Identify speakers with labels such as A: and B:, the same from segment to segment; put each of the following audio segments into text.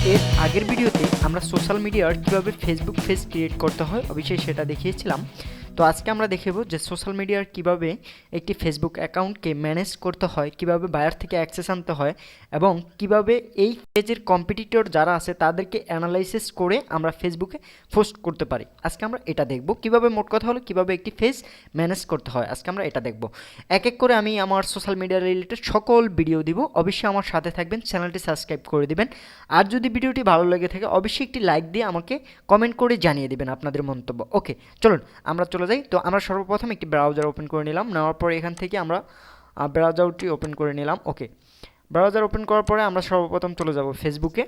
A: এর আগের ভিডিওতে আমরা সোশ্যাল মিডিয়ার কীভাবে ফেসবুক পেজ ক্রিয়েট করতে হয় অবশ্যই সেটা দেখিয়েছিলাম। তো আজকে আমরা দেখব যে সোশ্যাল মিডিয়ার কিভাবে একটি ফেসবুক অ্যাকাউন্টকে ম্যানেজ করতে হয়, কিভাবে বায়ার থেকে অ্যাক্সেস আনতে হয় এবং কিভাবে এই পেজের কম্পিটিটর যারা আছে তাদেরকে অ্যানালাইসিস করে আমরা ফেসবুকে পোস্ট করতে পারি। আজকে আমরা এটা দেখব কিভাবে, মোট কথা হলো কিভাবে একটি পেজ ম্যানেজ করতে হয়। আজকে আমরা এটা দেখব এক এক করে। আমি আমার সোশ্যাল মিডিয়া রিলেটেড সকল ভিডিও দিব, অবশ্যই আমার সাথে থাকবেন, চ্যানেলটি সাবস্ক্রাইব করে দিবেন। আর যদি ভিডিওটি ভালো লেগে থাকে অবশ্যই একটি লাইক দিয়ে আমাকে কমেন্ট করে জানিয়ে দিবেন আপনাদের মন্তব্য। ওকে, চলুন আমরা চলে যাই। তো আমরা সর্বপ্রথম একটি ব্রাউজার ওপেন করে নিলাম, নেওয়ার পরে এখান থেকে আমরা ব্রাউজারটি ওপেন করে নিলাম। ওকে, ব্রাউজার ওপেন করার পরে আমরা সর্বপ্রথম চলে যাব ফেসবুকে।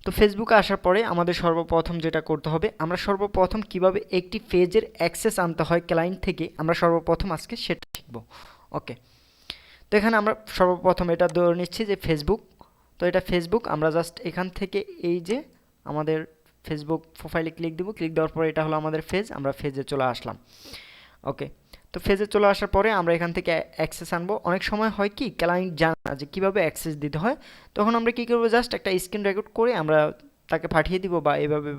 A: তো ফেসবুকে আসার পরে আমাদের সর্বপ্রথম যেটা করতে হবে, আমরা সর্বপ্রথম কিভাবে একটি পেজের অ্যাক্সেস আনতে হয় ক্লায়েন্ট থেকে, আমরা সর্বপ্রথম আজকে সেটা শিখব। ওকে, তো এখানে আমরা সর্বপ্রথম এটা ধরে নিচ্ছি যে ফেসবুক। তো এটা ফেসবুক, আমরা জাস্ট এখান থেকে এই যে আমাদের ফেসবুক প্রোফাইলে ক্লিক দেবো, ক্লিক দেওয়ার পরে এটা হলো আমাদের পেজ, আমরা পেজে চলে আসলাম। ওকে, তো পেজে চলে আসার পরে আমরা এখান থেকে অ্যাক্সেস আনবো। অনেক সময় হয় কি ক্লায়েন্ট জানে না যে কীভাবে অ্যাক্সেস দিতে হয়, তখন আমরা কী করবো, জাস্ট একটা স্ক্রিন রেকর্ড করে আমরা তাকে পাঠিয়ে দিব, বা এভাবে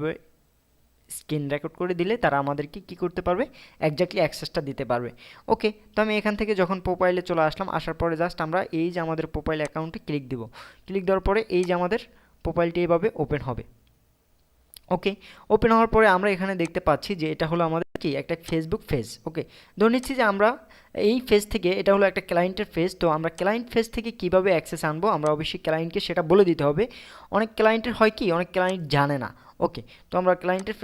A: স্ক্রিন রেকর্ড করে দিলে তারা আমাদেরকে কী করতে পারবে, একজাক্টলি অ্যাক্সেসটা দিতে পারবে। ওকে, তো আমি এখান থেকে যখন প্রোফাইলে চলে আসলাম, আসার পরে জাস্ট আমরা এই যে আমাদের প্রোফাইল অ্যাকাউন্টে ক্লিক দিব, ক্লিক দেওয়ার পরে এই যে আমাদের প্রোফাইলটি এভাবে ওপেন হবে। ওকে, ওপেন হওয়ার পরে আমরা এখানে দেখতে পাচ্ছি যে এটা হলো আমাদের কি একটা ফেসবুক পেজ। ওকে, ধরে নিচ্ছি যে আমরা এই পেজ থেকে, এটা হলো একটা ক্লায়েন্টের পেজ, তো আমরা ক্লায়েন্ট পেজ থেকে কিভাবে অ্যাক্সেস আনবো, আমরা অবশ্যই ক্লায়েন্টকে সেটা বলে দিতে হবে। অনেক ক্লায়েন্টের হয় কি, অনেক ক্লায়েন্ট জানে না। ওকে, তো আমরা ক্লায়েন্টের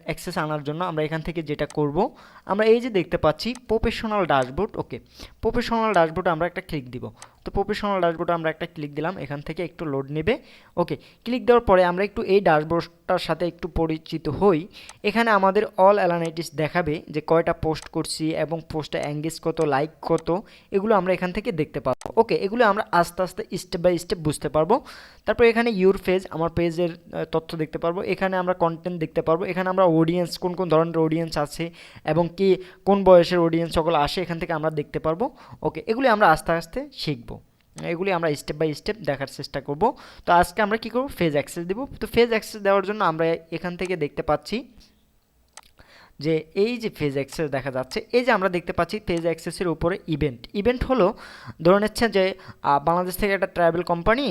A: অ্যাক্সেস আনার জন্য আমরা এখান থেকে যেটা করব, আমরা এই যে দেখতে পাচ্ছি প্রফেশনাল ড্যাশবোর্ড। ওকে, প্রফেশনাল ড্যাশবোর্ডে আমরা একটা ক্লিক দিব। তো প্রফেশনাল ড্যাশবোর্ডে আমরা একটা ক্লিক দিলাম, এখান থেকে একটু লোড নেবে। ওকে, ক্লিক দেওয়ার পরে আমরা একটু এই ড্যাশবোর্ডটার সাথে একটু পরিচিত হই। এখানে আমাদের অল অ্যানালাইটিক্স দেখাবে যে কয়টা পোস্ট করছি এবং পোস্টে এঙ্গেজ কত, লাইক কত, এগুলো আমরা এখান থেকে দেখতে পারবো। ওকে, এগুলো আমরা আস্তে আস্তে স্টেপ বাই স্টেপ বুঝতে পারবো। তারপর এখানে ইউর পেজ, আমার পেজের তথ্য দেখতে পারবো। এখানে আমরা কন্টেন্ট দেখতে পারবো। এখানে আমরা অডিয়েন্স, কোন কোন ধরনের অডিয়েন্স আছে এবং কি কোন বয়সের অডিয়েন্স সকল আসে, এখান থেকে আমরা দেখতে পারবো। ওকে, এগুলি আমরা আস্তে আস্তে শিখবো, এগুলি আমরা স্টেপ বাই স্টেপ দেখার চেষ্টা করব। তো আজকে আমরা কি করব, ফেজ অ্যাক্সেস দেব। তো ফেজ অ্যাক্সেস দেওয়ার জন্য আমরা এখান থেকে দেখতে পাচ্ছি যে এই যে ফেজ অ্যাক্সেস দেখা যাচ্ছে, এই যে আমরা দেখতে পাচ্ছি ফেজ অ্যাক্সেসের উপরে ইভেন্ট হলো, ধরে নিচ্ছে যে বাংলাদেশ থেকে একটা ট্রাভেল কোম্পানি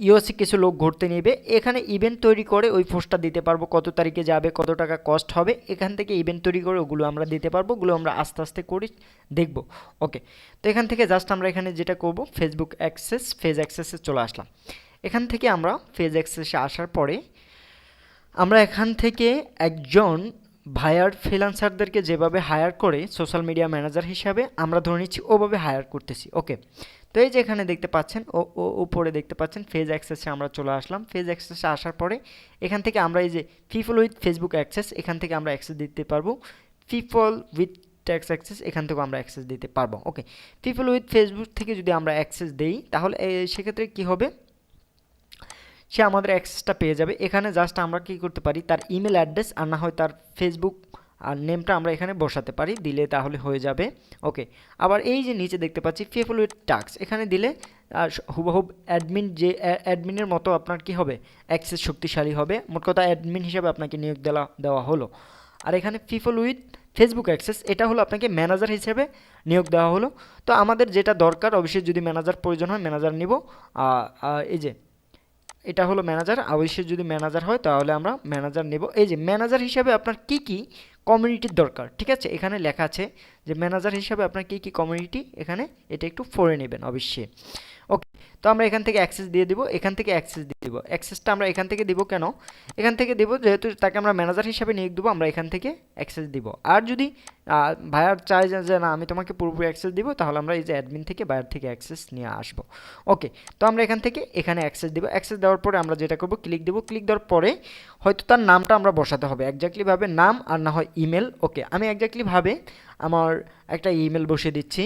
A: ইউএসএ কিছু লোক ঘুরতে নেবে, এখানে ইভেন্ট তৈরি করে ওই পোস্টটা দিতে পারবো, কত তারিখে যাবে, কত টাকা কস্ট হবে, এখান থেকে ইভেন্ট তৈরি করে ওগুলো আমরা দিতে পারবো, ওগুলো আমরা আস্তে আস্তে করে দেখব। ওকে, তো এখান থেকে জাস্ট আমরা এখানে যেটা করব, ফেসবুক অ্যাক্সেস, ফেজ অ্যাক্সেসে চলে আসলাম। এখান থেকে আমরা ফেজ অ্যাক্সেসে আসার পরে আমরা এখান থেকে একজন ভায়ার ফ্রিল্যান্সারদেরকে যেভাবে হায়ার করে সোশ্যাল মিডিয়া ম্যানেজার হিসাবে আমরা ধরে নিচ্ছি ওভাবে হায়ার করতেছি। ওকে, তো এই যে এখানে দেখতে পাচ্ছেন উপরে দেখতে পাচ্ছেন ফেজ অ্যাক্সেসে আমরা চলে আসলাম। ফেজ অ্যাক্সেসে আসার পরে এখান থেকে আমরা এই যে পিপল উইথ ফেসবুক অ্যাক্সেস, এখান থেকে আমরা অ্যাক্সেস দিতে পারবো। পিপল উইথ ট্যাক্স অ্যাক্সেস, এখান থেকেও আমরা অ্যাক্সেস দিতে পারবো। ওকে, পিপল উইথ ফেসবুক থেকে যদি আমরা অ্যাক্সেস দেই তাহলে সেক্ষেত্রে কী হবে, সে আমাদের অ্যাক্সেসটা পেয়ে যাবে। এখানে জাস্ট আমরা কি করতে পারি, তার ইমেল অ্যাড্রেস আর না হয় তার ফেসবুক আর নেমটা আমরা এখানে বসাতে পারি, দিলে তাহলে হয়ে যাবে। ওকে, আবার এই যে নিচে দেখতে পাচ্ছি পিপল উইথ টাস্ক, এখানে দিলে হুবহুব অ্যাডমিন, যে অ্যাডমিনের মতো আপনার কি হবে, অ্যাক্সেস শক্তিশালী হবে। মোট কথা অ্যাডমিন হিসেবে আপনাকে নিয়োগ দেওয়া হলো। আর এখানে পিপল উইথ ফেসবুক অ্যাক্সেস, এটা হলো আপনাকে ম্যানেজার হিসেবে নিয়োগ দেওয়া হলো। তো আমাদের যেটা দরকার, অবশ্যই যদি ম্যানেজার প্রয়োজন হয় ম্যানেজার নিব। এই যে এটা হলো ম্যানেজার, অবশ্যই যদি ম্যানেজার হয় তাহলে আমরা ম্যানেজার নেব। এই যে ম্যানেজার হিসাবে আপনার কি কি কমিউনিটির দরকার, ঠিক আছে, এখানে লেখা আছে যে ম্যানেজার হিসাবে আপনার কি কি কমিউনিটি, এখানে এটা একটু পড়ে নেবেন অবশ্যই। ওকে, তো আমরা এখান থেকে অ্যাক্সেস দিয়ে দিব, এখান থেকে অ্যাক্সেস দিয়ে দিব। অ্যাক্সেসটা আমরা এখান থেকে দিব কেন, এখান থেকে দিব যেহেতু তাকে আমরা ম্যানেজার হিসাবে নিয়োগ দেবো, আমরা এখান থেকে অ্যাক্সেস দিব। আর যদি ভায়ার চাই যে না আমি তোমাকে পুরোপুরি অ্যাক্সেস দিব, তাহলে আমরা এই যে অ্যাডমিন থেকে বায়ার থেকে অ্যাক্সেস নিয়ে আসবো। ওকে, তো আমরা এখান থেকে এখানে অ্যাক্সেস দিব। অ্যাক্সেস দেওয়ার পরে আমরা যেটা করব, ক্লিক দেবো। ক্লিক দেওয়ার পরে হয়তো তার নামটা আমরা বসাতে হবে একজাক্টলিভাবে, নাম আর না হয় ইমেল। ওকে, আমি একজাক্টলিভাবে আমার একটা ইমেল বসিয়ে দিচ্ছি।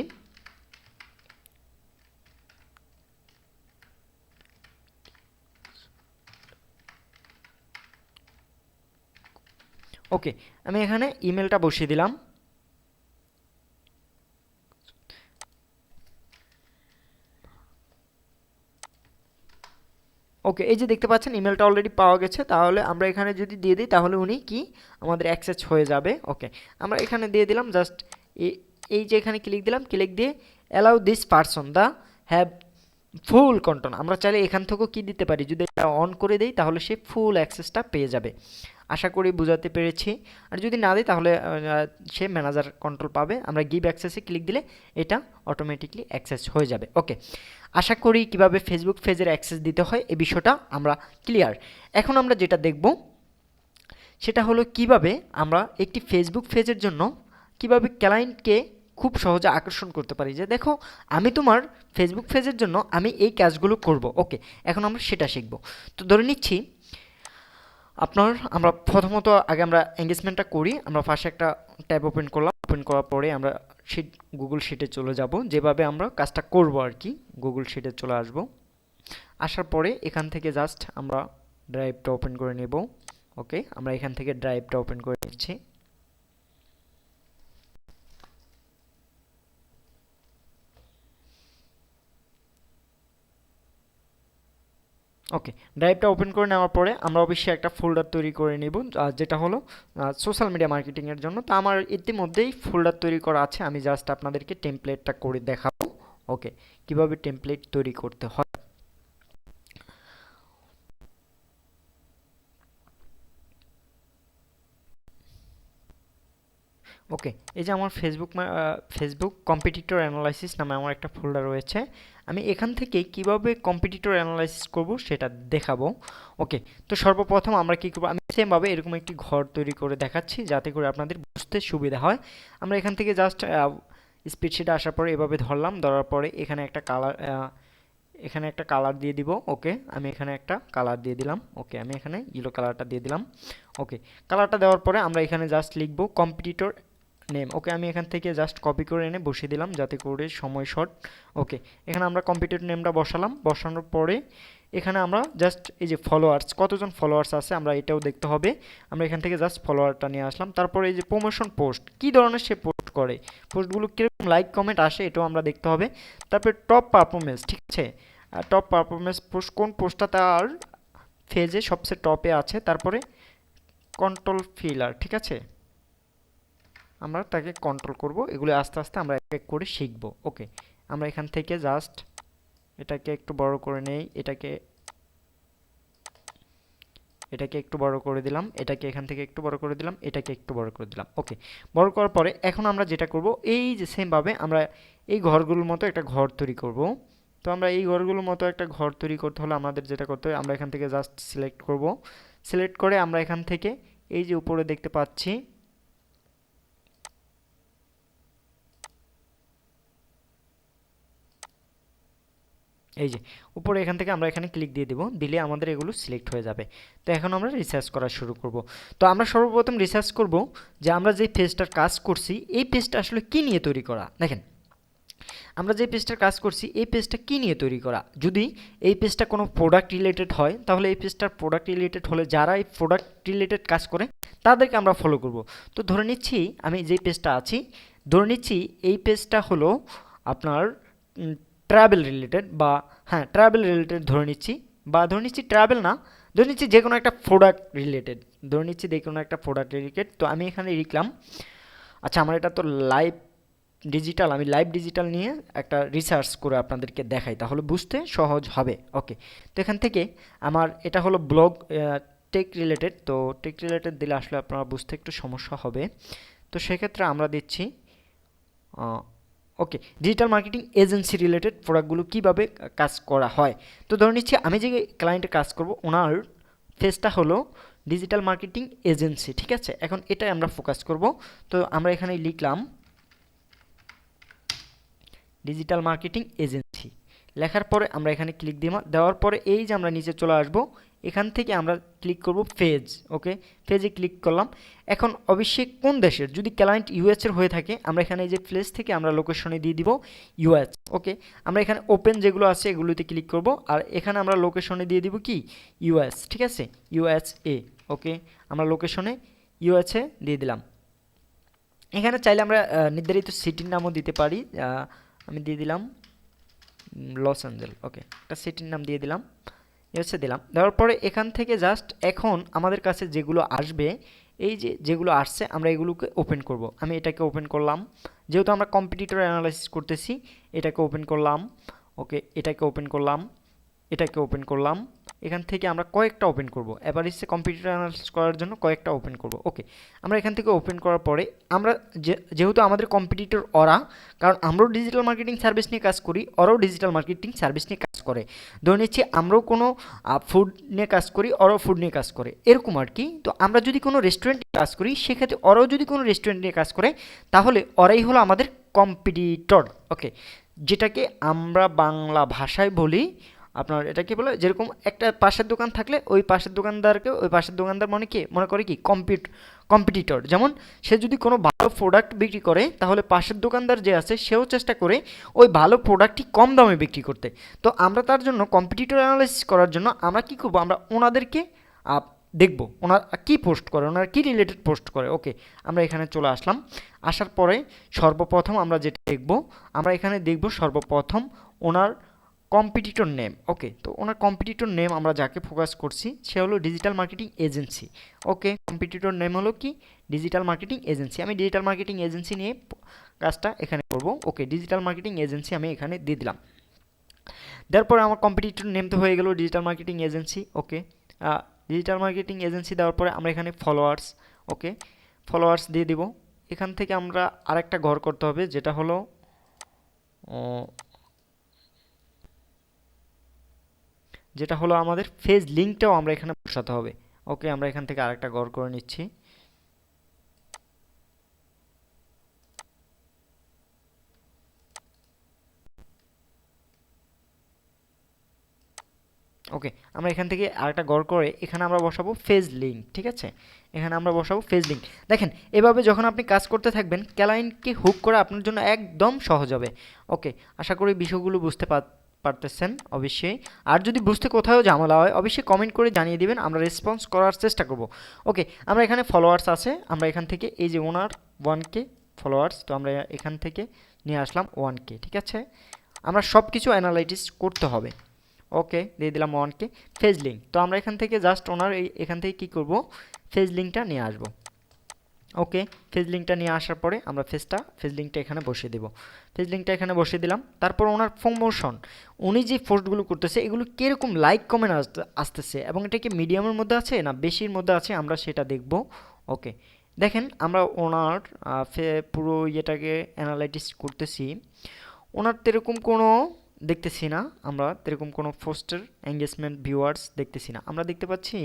A: ওকে, আমি এখানে ইমেলটা বসিয়ে দিলাম। ওকে, এই যে দেখতে পাচ্ছেন ইমেলটা অলরেডি পাওয়া গেছে। তাহলে আমরা এখানে যদি দিয়ে দিই তাহলে উনি কি আমাদের অ্যাক্সেস হয়ে যাবে। ওকে, আমরা এখানে দিয়ে দিলাম জাস্ট এই যে এখানে ক্লিক দিলাম, ক্লিক দিয়ে allow this person to have full control. আমরা চাইলে এখান থেকেও কি দিতে পারি, যদি এটা অন করে দেই তাহলে সে ফুল অ্যাক্সেসটা পেয়ে যাবে। আশা করি বুঝাতে পেরেছি। আর যদি না দিই তাহলে সে ম্যানেজার কন্ট্রোল পাবে। আমরা গিভ অ্যাক্সেসে ক্লিক দিলে এটা অটোমেটিকলি অ্যাক্সেস হয়ে যাবে। ওকে, আশা করি কিভাবে ফেসবুক পেজের অ্যাক্সেস দিতে হয় এই বিষয়টা আমরা ক্লিয়ার। এখন আমরা যেটা দেখব সেটা হলো কিভাবে আমরা একটি ফেসবুক পেজের জন্য কিভাবে ক্লায়েন্টকে খুব সহজে আকর্ষণ করতে পারি, যে দেখো আমি তোমার ফেসবুক পেজের জন্য আমি এই কাজগুলো করব। ওকে, এখন আমরা সেটা শিখব। তো ধরে নিচ্ছি আমরা প্রথমত আগে আমরা এঙ্গেজমেন্টটা করি। আমরা ফার্স্টে একটা ট্যাব ওপেন করলাম, ওপেন করার পরে আমরা গুগল শিটে চলে যাব, যেভাবে আমরা কাজটা করব আর কি। গুগল শিটে চলে আসব, আসার পরে এখান থেকে জাস্ট আমরা ড্রাইভটা ওপেন করে নেব। ওকে, আমরা এখান থেকে ড্রাইভটা ওপেন করে নিচ্ছি। ওকে, ড্রাইভটা ওপেন করে নেওয়ার পরে আমরা অবশ্যই একটা ফোল্ডার তৈরি করে নেব, যেটা হলো সোশ্যাল মিডিয়া মার্কেটিংয়ের জন্য। তো আমার ইতিমধ্যেই ফোল্ডার তৈরি করা আছে, আমি জাস্ট আপনাদেরকে টেমপ্লেটটা করে দেখাবো। ওকে, কিভাবে টেমপ্লেট তৈরি করতে হয়। ওকে, এই যে আমার ফেসবুক কম্পিটিটর অ্যানালাইসিস নামে আমার একটা ফোল্ডার রয়েছে। আমি এখান থেকে কিভাবে কম্পিটিটর অ্যানালাইসিস করব সেটা দেখাবো। ওকে, তো সর্বপ্রথম আমরা কি করব, আমি সেমভাবে এরকম একটি ঘর তৈরি করে দেখাচ্ছি যাতে করে আপনাদের বুঝতে সুবিধা হয়। আমরা এখান থেকে জাস্ট স্প্রেডশিটে আসার পরে এভাবে ধরলাম, ধরার পরে এখানে একটা কালার দিয়ে দিব। ওকে, আমি এখানে একটা কালার দিয়ে দিলাম। ওকে, আমি এখানে ইয়েলো কালারটা দিয়ে দিলাম। ওকে, কালারটা দেওয়ার পরে আমরা এখানে জাস্ট লিখব কম্পিটিটর নেম। ওকে, আমি এখান থেকে জাস্ট কপি করে এনে বসিয়ে দিলাম যাতে করে সময় শর্ট। ওকে, এখানে আমরা কম্পিটিটর নেমটা বসালাম, বসানোর পরে এখানে আমরা জাস্ট এই যে ফলোয়ার্স, কতজন ফলোয়ার্স আছে আমরা এটাও দেখতে হবে। আমরা এখান থেকে জাস্ট ফলোয়ারটা নিয়ে আসলাম। তারপরে এই যে প্রমোশন পোস্ট, কী ধরনের সে পোস্ট করে, পোস্টগুলো কীরকম লাইক কমেন্ট আসে এটাও আমরা দেখতে হবে। তারপরে টপ পারফরমেন্স, ঠিক আছে, টপ পারফরমেন্স পোস্ট, কোন পোস্টটা তার ফেজে সবচেয়ে টপে আছে। তারপরে কন্ট্রোল ফিলার, ঠিক আছে, আমরা তাকে কন্ট্রোল করব। এগুলো আস্তে আস্তে আমরা এক এক করে শিখব। ওকে, আমরা এখান থেকে জাস্ট এটাকে একটু বড় করে নেই, এটাকে একটু বড় করে দিলাম, এটাকে এখান থেকে একটু বড় করে দিলাম, এটাকে একটু বড় করে দিলাম। ওকে, বড় করার পরে এখন আমরা যেটা করব, এই যে সেমভাবে আমরা এই ঘরগুলোর মতো একটা ঘর তৈরি করব। তো আমরা এই ঘরগুলোর মতো একটা ঘর তৈরি করতে হলে আমাদের যেটা করতে হবে, আমরা এখান থেকে জাস্ট সিলেক্ট করব। সিলেক্ট করে আমরা এখান থেকে এই যে উপরে দেখতে পাচ্ছি এই যে উপরে, এখান থেকে আমরা এখানে ক্লিক দিয়ে দেব, দিলে আমাদের এগুলো সিলেক্ট হয়ে যাবে। তো এখন আমরা রিসার্চ করা শুরু করব। তো আমরা সর্বপ্রথম রিসার্চ করব যে আমরা যে পেজটার কাজ করছি এই পেজটা আসলে কী নিয়ে তৈরি করা। দেখেন, আমরা যে পেজটার কাজ করছি এই পেজটা কী নিয়ে তৈরি করা। যদি এই পেজটা কোনো প্রোডাক্ট রিলেটেড হয় তাহলে এই পেজটার প্রোডাক্ট রিলেটেড হলে যারা এই প্রোডাক্ট রিলেটেড কাজ করে তাদেরকে আমরা ফলো করব। তো ধরে নিচ্ছি আমি যেই পেজটা আছি, ধরে নিচ্ছি এই পেজটা হলো আপনার ট্রাভেল রিলেটেড, বা হ্যাঁ ট্রাভেল রিলেটেড ধরে নিচ্ছি, বা ধরে নিচ্ছি ট্রাভেল না, ধরে নিচ্ছি যে কোনো একটা প্রোডাক্ট রিলেটেড, ধরে নিচ্ছি যে কোনো একটা প্রোডাক্ট রিলেটেড। তো আমি এখানে লিখলাম, আচ্ছা আমার এটা তো লাইভ ডিজিটাল, আমি লাইভ ডিজিটাল নিয়ে একটা রিসার্চ করে আপনাদেরকে দেখাই তাহলে বুঝতে সহজ হবে। ওকে, তো এখান থেকে আমার এটা হলো ব্লগ টেক রিলেটেড, তো টেক রিলেটেড দিলে আসলে আপনারা বুঝতে একটু সমস্যা হবে। তো সেক্ষেত্রে আমরা দিচ্ছি ওকে ডিজিটাল মার্কেটিং এজেন্সি রিলেটেড প্রোডাক্টগুলো কীভাবে কাজ করা হয়। তো ধরে নিচ্ছি আমি যে ক্লায়েন্টে কাজ করব ওনার ফেসটা হলো ডিজিটাল মার্কেটিং এজেন্সি, ঠিক আছে। এখন এটাই আমরা ফোকাস করব। তো আমরা এখানে লিখলাম ডিজিটাল মার্কেটিং এজেন্সি, লেখার পরে আমরা এখানে ক্লিক দেওয়ার পরে এই যে আমরা নিচে চলে আসব, এখান থেকে আমরা ক্লিক করব পেজ। ওকে, পেজে ক্লিক করলাম। এখন অবশ্যই কোন দেশের, যদি ক্লায়েন্ট ইউএসের হয়ে থাকে আমরা এখানে এই যে প্লেস থেকে আমরা লোকেশনে দিয়ে দিব ইউএস। ওকে, আমরা এখানে ওপেন যেগুলো আছে এগুলোতে ক্লিক করব, আর এখানে আমরা লোকেশনে দিয়ে দিব কি ইউএস, ঠিক আছে, ইউএসএ। ওকে, আমরা লোকেশনে ইউএসএ দিয়ে দিলাম। এখানে চাইলে আমরা নির্ধারিত সিটির নামও দিতে পারি, আমি দিয়ে দিলাম লস অ্যাঞ্জেল। ওকে, একটা সিটির নাম দিয়ে দিলাম। এই হচ্ছে দিলাম। দেওয়ার পরে এখান থেকে জাস্ট এখন আমাদের কাছে যেগুলো আসবে, এই যে যেগুলো আসছে আমরা এগুলোকে ওপেন করব। আমি এটাকে ওপেন করলাম, যেহেতু আমরা কম্পিটিটর অ্যানালাইসিস করতেছি। এটাকে ওপেন করলাম, ওকে, এটাকে ওপেন করলাম, এটাকে ওপেন করলাম। এখান থেকে আমরা কয়েকটা ওপেন করব, এবার এসে কম্পিউটার অ্যানালাইসিস করার জন্য কয়েকটা ওপেন করব। ওকে, আমরা এখান থেকে ওপেন করার পরে আমরা যেহেতু আমাদের কম্পিটিটর ওরা, কারণ আমরাও ডিজিটাল মার্কেটিং সার্ভিস নিয়ে কাজ করি, ওরাও ডিজিটাল মার্কেটিং সার্ভিস নিয়ে কাজ করে। ধরে নিচ্ছি আমরাও কোনো ফুড নিয়ে কাজ করি, ওরাও ফুড নিয়ে কাজ করে, এরকম আর কি। তো আমরা যদি কোনো রেস্টুরেন্টে কাজ করি, সেক্ষেত্রে ওরাও যদি কোনো রেস্টুরেন্ট নিয়ে কাজ করে, তাহলে ওরাই হলো আমাদের কম্পিটিটর। ওকে, যেটাকে আমরা বাংলা ভাষায় বলি আপনার, এটা কি বলে, যেরকম একটা পাশের দোকান থাকলে ওই পাশের দোকানদারকে ওই পাশের দোকানদার মনে করে কি কম্পিটিটর। যেমন সে যদি কোনো ভালো প্রোডাক্ট বিক্রি করে, তাহলে পাশের দোকানদার যে আছে সেও চেষ্টা করে ওই ভালো প্রোডাক্টটি কম দামে বিক্রি করতে। তো আমরা তার জন্য কম্পিটিটর অ্যানালাইসিস করার জন্য আমরা কি করব, আমরা ওনাদেরকে দেখব ওনার কি পোস্ট করে, ওনার কি রিলেটেড পোস্ট করে। ওকে, আমরা এখানে চলে আসলাম। আসার পরে সর্বপ্রথম আমরা যেটা দেখব, আমরা এখানে দেখব সর্বপ্রথম ওনার কম্পিটিটর নেম। ওকে, তো ওনার কম্পিটিটর নেম আমরা যাকে ফোকাস করছি সে হলো ডিজিটাল মার্কেটিং এজেন্সি। ওকে, কম্পিটিটর নেম হলো কি, ডিজিটাল মার্কেটিং এজেন্সি। আমি ডিজিটাল মার্কেটিং এজেন্সি নিয়ে কাজটা এখানে করব। ওকে, ডিজিটাল মার্কেটিং এজেন্সি আমি এখানে দিয়ে দিলাম। তারপরে আমার কম্পিটিটর নেম তো হয়ে গেল ডিজিটাল মার্কেটিং এজেন্সি। ওকে, ডিজিটাল মার্কেটিং এজেন্সি দেওয়ার পরে আমরা এখানে ফলোয়ার্স, ওকে, ফলোয়ার্স দিয়ে দিব। এখান থেকে আমরা আরেকটা ঘর করতে হবে, যেটা হলো আমাদের ফেজ লিঙ্কটাও আমরা এখানে বসাতে হবে। ওকে, আমরা এখান থেকে আরেকটা ঘর করে নিচ্ছি। ওকে, আমরা এখান থেকে আরেকটা ঘর করে এখানে আমরা বসাবো ফেজ লিঙ্ক। ঠিক আছে, এখানে আমরা বসাবো ফেজ লিঙ্ক। দেখেন, এভাবে যখন আপনি কাজ করতে থাকবেন, ক্লায়েন্টকে হুক করা আপনার জন্য একদম সহজ হবে। ওকে, আশা করি বিষয়গুলো বুঝতে পারতেছেন অবশ্যই। আর যদি বুঝতে কোথাও ঝামেলা হয়, অবশ্যই কমেন্ট করে জানিয়ে দিবেন, আমরা রেসপন্স করার চেষ্টা করব। ওকে, আমরা এখানে ফলোয়ার্স আছে, আমরা এখান থেকে এই যে ওনার 1K ফলোয়ার্স, তো আমরা এখান থেকে নিয়ে আসলাম 1K। ঠিক আছে, আমরা সব কিছু অ্যানালাইটিস করতে হবে। ওকে, দিয়ে দিলাম 1K। ফেজ লিঙ্ক, তো আমরা এখান থেকে জাস্ট ওনার এখান থেকে কি করব, ফেজ লিঙ্কটা নিয়ে আসব। ওকে, ফেজ লিঙ্কটা নিয়ে আসার পরে আমরা ফেজ লিঙ্কটা এখানে বসিয়ে দেব। ফেজ লিঙ্কটা এখানে বসিয়ে দিলাম। তারপর ওনার প্রমোশন, উনি যে পোস্টগুলো করতেছে এগুলো কীরকম লাইক কমেন্ট আসতেছে, এবং এটা কি মিডিয়ামের মধ্যে আছে না বেশির মধ্যে আছে, আমরা সেটা দেখব। ওকে, দেখেন আমরা ওনার পুরো ইয়েটাকে অ্যানালাইটিস করতেছি। ওনার তেরকম কোনো দেখতেছি না, আমরা তেরকম কোনো পোস্টের এঙ্গেজমেন্ট ভিউয়ার্স দেখতেছি না। আমরা দেখতে পাচ্ছি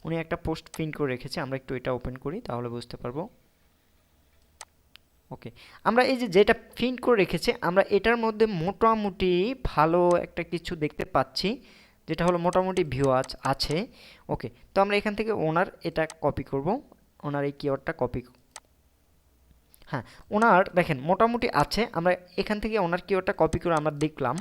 A: উনি একটা পোস্ট পিন করে রেখেছে, আমরা একটু এটা ওপেন করি তাহলে বুঝতে পারবো। ওকে, আমরা এই যে যেটা পিন করে রেখেছে, আমরা এটার মধ্যে মোটামুটি ভালো একটা কিছু দেখতে পাচ্ছি, যেটা হলো মোটামুটি ভিউয়ার্স আছে। ওকে, তো আমরা এখান থেকে ওনার এটা কপি করব, ওনার এই কিওয়ার্ডটা কপি। হ্যাঁ, ওনার দেখেন মোটামুটি আছে, আমরা এখান থেকে ওনার কিওয়ার্ডটা কপি করে আমরা দেখলাম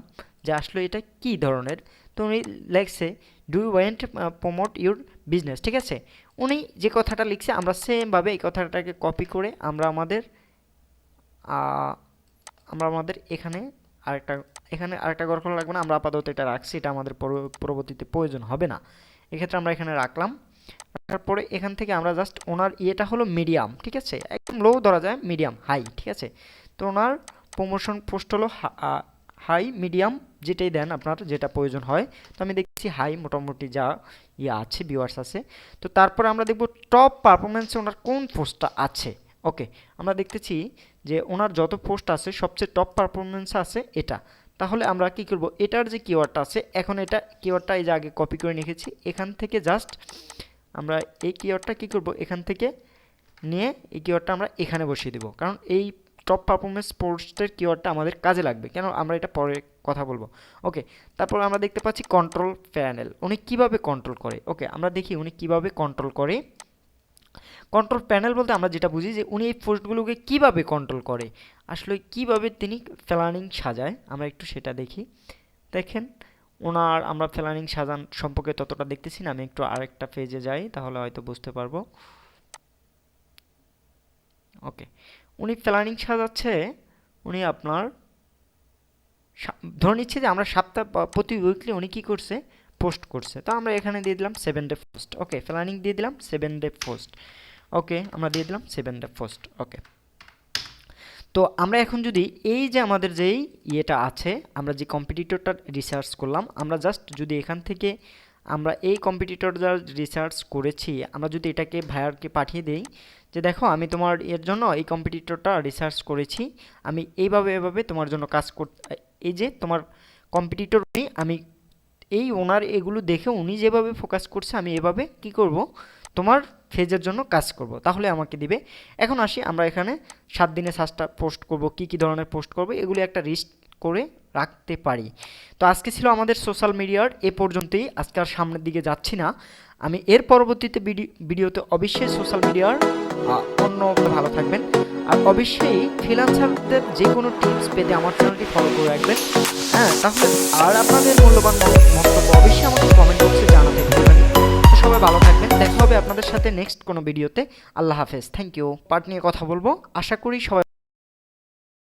A: যে আসলে এটা কী ধরনের। তো উনি লেখছে do you want promote your business. ঠিক আছে, উনি যে কথাটা লিখছে আমরা সেমভাবে এই কথাটাকে কপি করে আমরা আমাদের এখানে আরেকটা ঘর খোলা লাগবে না, আমরা আপাতত এটা রাখছি, এটা আমাদের পরবর্তীতে প্রয়োজন হবে না। এক্ষেত্রে আমরা এখানে রাখলাম। তারপরে এখান থেকে আমরা জাস্ট ওনার ইয়েটা হলো মিডিয়াম। ঠিক আছে, একদম লো ধরা যায়, মিডিয়াম হাই। ঠিক আছে, তো ওনার প্রমোশন পোস্ট হলো হাই মিডিয়াম, যেটাই দেন আপনার যেটা প্রয়োজন হয়। তো আমি দেখছি হাই, মোটামুটি যা আছে ভিউয়ার্স আছে। তো তারপরে আমরা দেখব টপ পারফরমেন্সে ওনার কোন পোস্টটা আছে। ওকে, আমরা দেখতেছি যে ওনার যত পোস্ট আছে সবচেয়ে টপ পারফরমেন্স আছে এটা। তাহলে আমরা কি করব, এটার যে কিওয়ার্ডটা আছে, এখন এটা কিওয়ার্ডটা এই যে আগে কপি করে রেখেছি, এখান থেকে জাস্ট আমরা এই কিওয়ার্ডটা কি করব, এখান থেকে নিয়ে এই কিওয়ার্ডটা আমরা এখানে বসিয়ে দেব, কারণ এই টপ পারফরমেন্স পোস্টের কিওয়ার্ডটা আমাদের কাজে লাগবে। কেন, আমরা এটা পরে কথা বলবো। ওকে, তারপর আমরা দেখতে পাচ্ছি কন্ট্রোল প্যানেল, উনি কিভাবে কন্ট্রোল করে। ওকে, আমরা দেখি উনি কিভাবে কন্ট্রোল করে। কন্ট্রোল প্যানেল বলতে আমরা যেটা বুঝি যে উনি এই পোস্টগুলোকে কিভাবে কন্ট্রোল করে, আসলে কিভাবে তিনি প্ল্যানিং সাজায়, আমরা একটু সেটা দেখি। দেখেন, ওনার আমরা প্ল্যানিং সাজান সম্পর্কে ততটা দেখতেছি না, আমি একটু আরেকটা পেজে যাই তাহলে হয়তো বুঝতে পারবো। ওকে, উনি প্ল্যানিং সাজাচ্ছে, উনি আপনার ধরে নিচ্ছে যে আমরা প্রতি উইকলি উনি কী করছে, পোস্ট করছে। তো আমরা এখানে দিয়ে দিলাম 7 ডে পোস্ট। ওকে, প্ল্যানিং দিয়ে দিলাম 7 ডে পোস্ট। ওকে, আমরা দিয়ে দিলাম 7 ডে পোস্ট। ওকে, তো আমরা এখন যদি এই যে আমাদের যেই ইয়েটা আছে, আমরা যে কম্পিটিটরটা রিসার্চ করলাম, আমরা জাস্ট যদি এখান থেকে আমরা এই কম্পিটিটর যা রিসার্চ করেছি, আমরা যদি এটাকে ভাইয়ারকে পাঠিয়ে দেই যে দেখো আমি তোমার এর জন্য এই কম্পিটিটরটা রিসার্চ করেছি, আমি এইভাবে এভাবে তোমার জন্য কাজ এই যে তোমার কম্পিটিটর আমি এই ওনার এগুলো দেখে উনি যেভাবে ফোকাস করছে আমি এভাবে কি করব, তোমার ফেজের জন্য কাজ করব, তাহলে আমাকে দিবে। এখন আসি আমরা এখানে 7 দিনে 7টা পোস্ট করব, কি কি ধরনের পোস্ট করব এগুলো একটা লিস্ট করে রাখতে পারি। তো আজকে ছিল আমাদের সোশ্যাল মিডিয়ার এ পর্যন্তই, আজকে আর সামনের দিকে যাচ্ছি না। আমি এর পরবর্তীতে ভিডিওতে অবশ্যই সোশ্যাল মিডিয়ার অন্য ভালো থাকবেন, আর অবশ্যই ফ্রিল্যান্সারদের যে কোনো টিপস পেতে আমার চ্যানেলটি ফলো করে রাখবেন। হ্যাঁ, তাহলে আর আপনাদের মূল্যবান মন্তব্য অবশ্যই আমাকে কমেন্ট বক্সে জানাতে ভুলবেন না। তো সবাই ভালো থাকবেন, দেখা হবে আপনাদের সাথে নেক্সট কোনো ভিডিওতে। আল্লাহ হাফেজ, থ্যাংক ইউ। পার্ট নিয়ে কথা বলবো, আশা করি সবাই